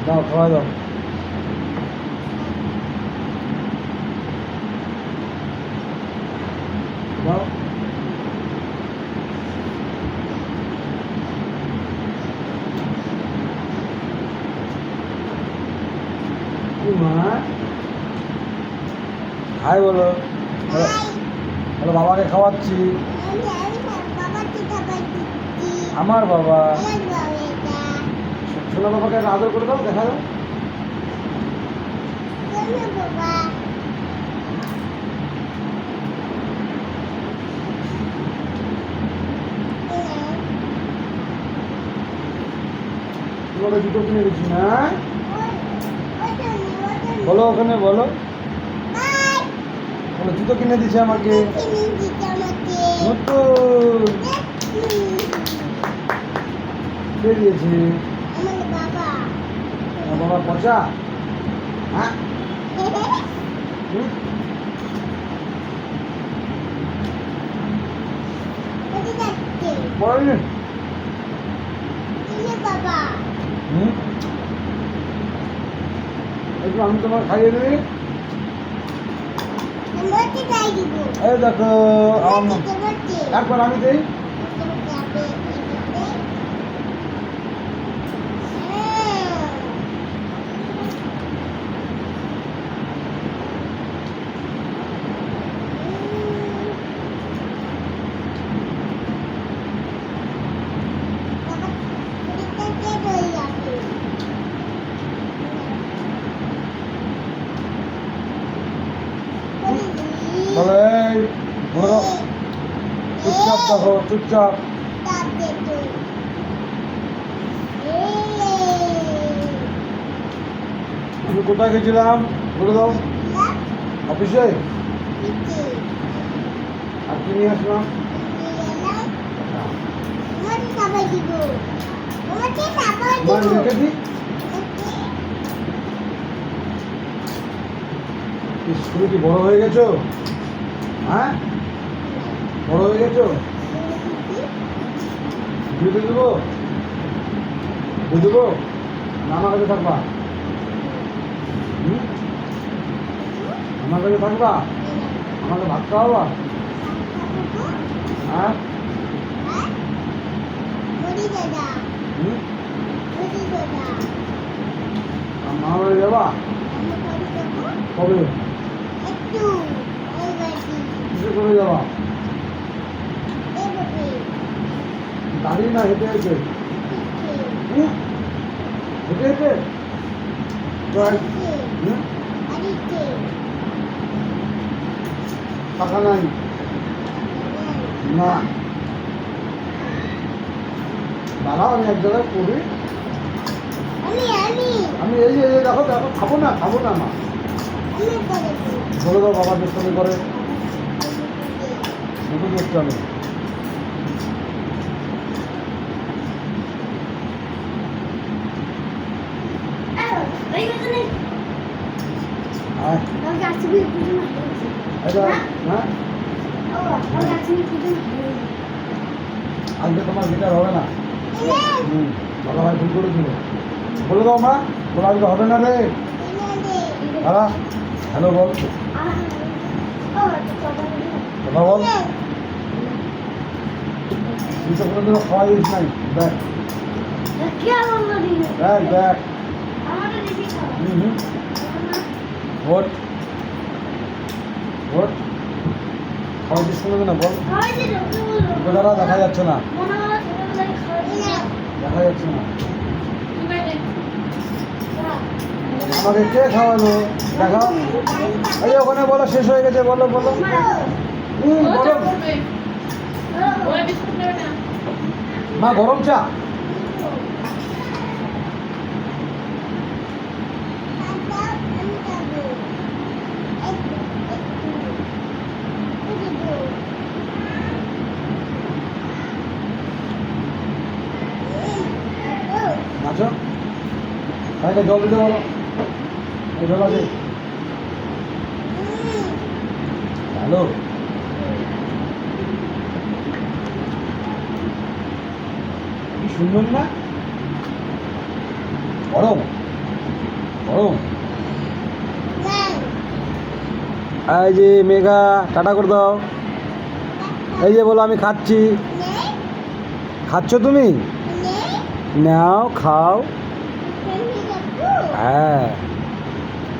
দাও খাওয়া দাও। দাও। মা হাই বলো। বলো বাবাকে খাওয়াচ্ছি। আমার বাবা। সোনা বাবাকে আদর করে দাও, দেখা দাও। তোমাকে জুতো কিনে দিচ্ছি না? বলো ওখানে বলো। বলো জুতো কিনে দিচ্ছে আমাকে নতুন। কে দিয়েছে? আমার বাবা পচা। হ্যাঁ পড়ালি একটু আমি তোমার খাইয়ে দেবি। এই দেখো একবার আমি দিই। বলে এই বলো চুপচাপ দেখো চুপচাপ। আমি কোথায় গেছিলাম বলে দাও? অফিসে। আর কি নিয়ে আসলাম? রেখেছি। স্কুলে কি বড় হয়ে গেছো? হ্যাঁ বড় হয়ে গেছো? দিয়ে দেবো দিয়ে দেবো না আমার কাছে থাকবা? আমার কাছে থাকবা? আমাকে ভাত খাওয়াবা? হ্যাঁ আমার বাড়ি যাবা? কবে? কিসে করে যাবা? গাড়ি না হেঁটে হেঁটে? হেঁটে হেঁটে টাকা নাই না। দাঁড়াও আমি এক জায়গায় পড়ি। আমি এই যে দেখো দেখো খাবো না মা। বলে দাও বাবা দুষ্টামি করে দুটো দুষ্টামি। আজকে তোমার গিটার হবে না। ভালো ভাই ভুল করেছিল। বলে দাও মা বলে আজকে হবে না রে। হ্যাঁ হ্যালো বল কথা বল। তুই তো কোনোদিনও খাওয়াই দিস নাই। দেখ দেখ দেখ ভোট ভোট খাওয়াই দিস কোনোদিন না বল। বেটারা দেখা যাচ্ছে না দেখা যাচ্ছে না। আমাকে কে খাওয়ালো দেখাও। এই যে ওখানে বলো শেষ হয়ে গেছে বলো বলো বলো। মা গরম চা। আচ্ছা তাকে জল দিতে বলো। এই জল আছে হ্যালো। কি সুন্দর না গরম। গরম। এই যে মেঘা টাটা করে দাও। এই যে বলো আমি খাচ্ছি। খাচ্ছ তুমি? নাও খাও। হ্যাঁ।